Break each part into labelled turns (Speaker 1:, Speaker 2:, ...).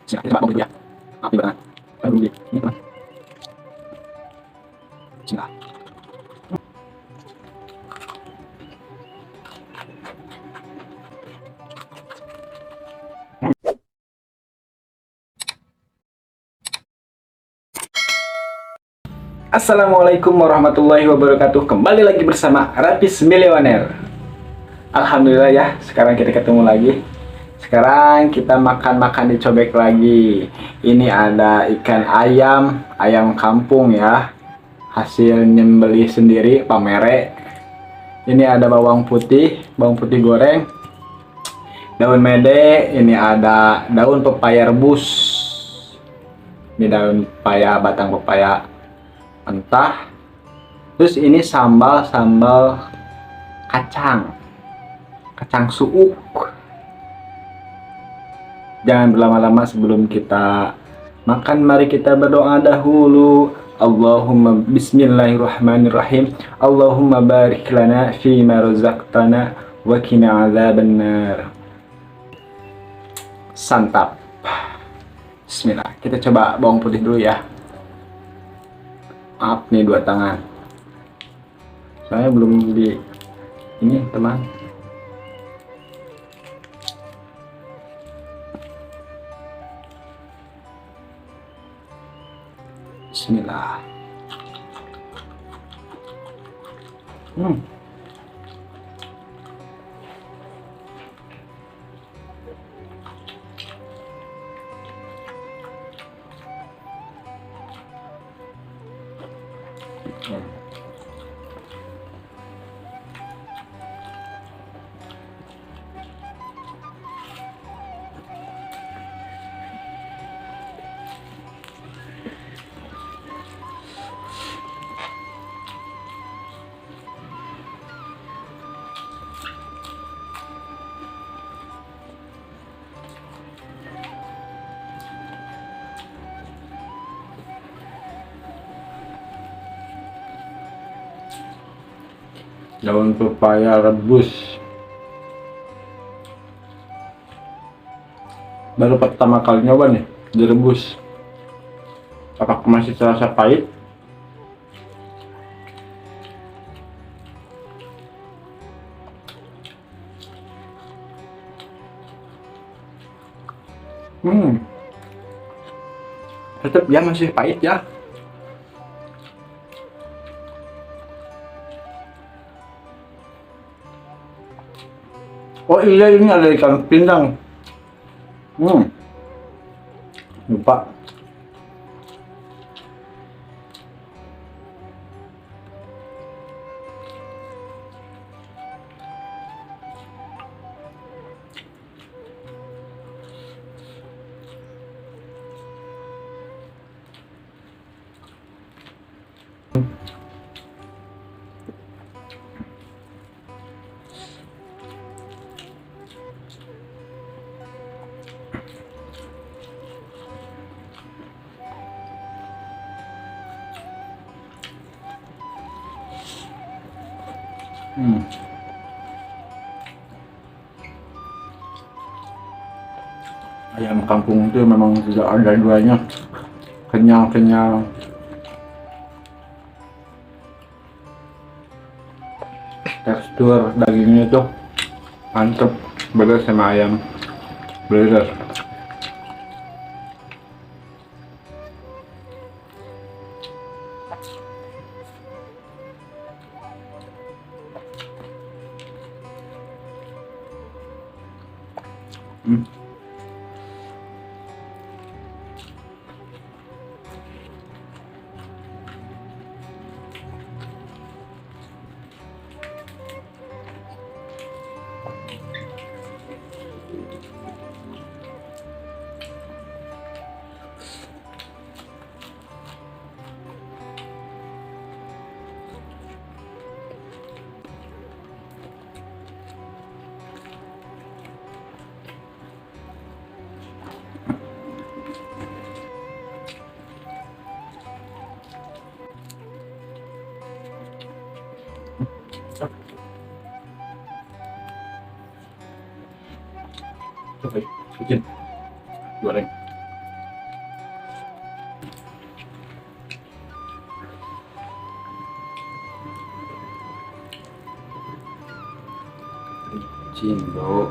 Speaker 1: Siap, kita bawang putih ya. Api banget. Baru ini teman. Bismillah. Assalamualaikum warahmatullahi wabarakatuh. Kembali lagi bersama Rapis Milioner. Alhamdulillah ya, sekarang kita ketemu lagi. Sekarang kita makan-makan di cobek lagi. Ini ada ikan ayam kampung ya. Hasil nyembeli sendiri, pamere. Ini ada bawang putih goreng, daun mede, ini ada daun pepaya rebus. Ini daun pepaya, batang pepaya mentah. Terus ini sambal kacang suuk. Jangan berlama-lama, sebelum kita makan mari kita berdoa dahulu. Allahumma bismillahirrahmanirrahim. Allahumma barik lana fima razaqtana wa qina adzabannar. Santap. Bismillah. Kita coba bawang putih dulu ya. Maaf nih, dua tangan. Saya belum di ini teman. Bismillah. Hmm. Daun pepaya rebus. Baru pertama kali nyoba nih direbus. Apakah masih terasa pahit? Tetap ya masih pahit ya. Oh iya, ini ada ikan pindang. Lupa. Ayam kampung itu memang tidak ada duanya. Kenyang-kenyang. Tekstur dagingnya tuh mantep, beda sama ayam broiler. Coba bikin goreng. Cindo.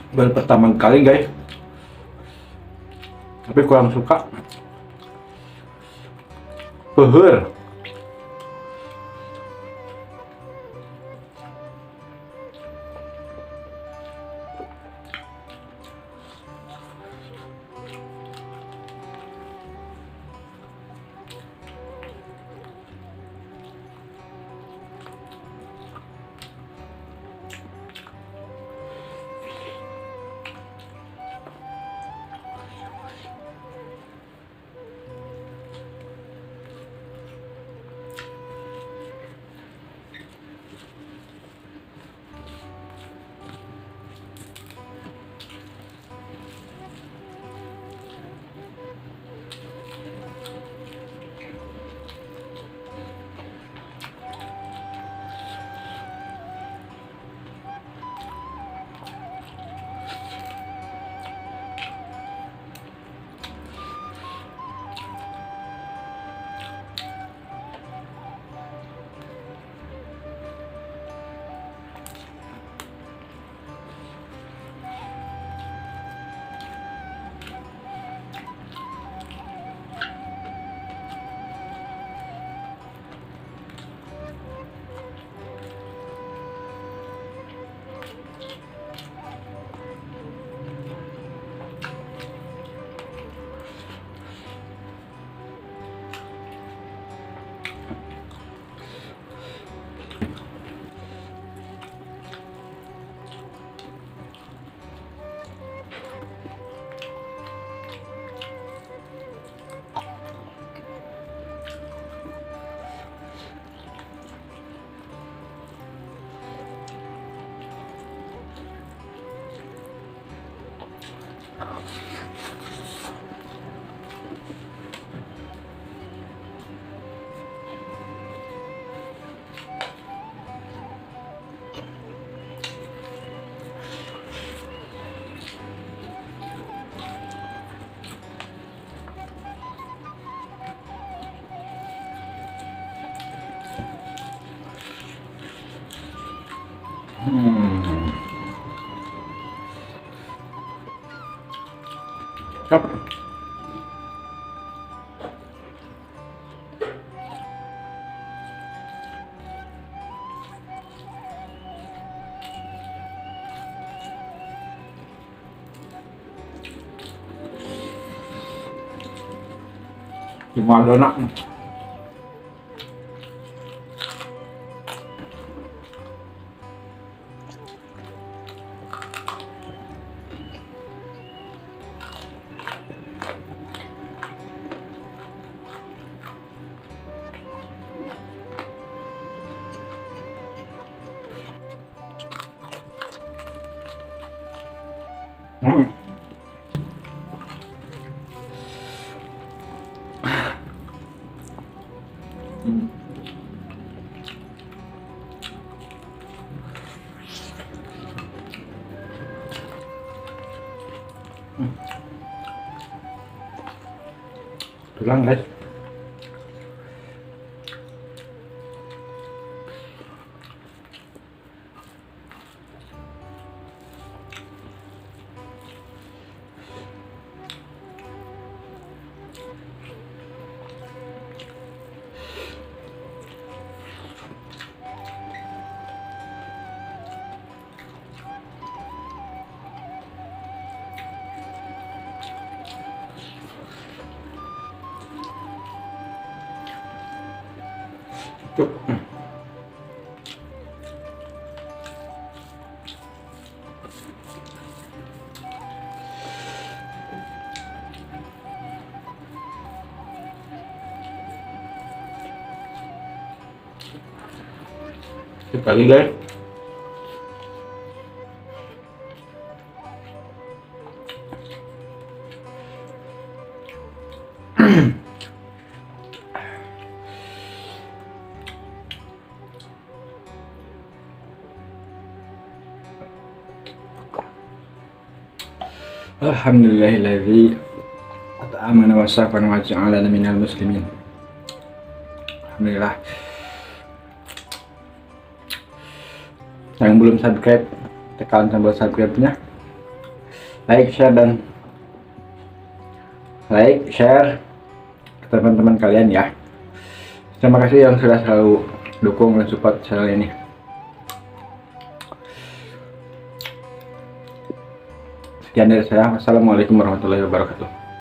Speaker 1: Baru pertama kali guys, tapi kurang suka peheur. Yap. Gimana nak? Tulang guys. Tuh. Sekali guys. Alhamdulillahilladzi at'amana wa safana wa ja'alana minal muslimin. Alhamdulillah. Yang belum subscribe, tekan tombol subscribe-nya. Like, share ke teman-teman kalian ya. Terima kasih yang sudah selalu dukung dan support channel ini. Sekian dari saya. Wassalamualaikum warahmatullahi wabarakatuh.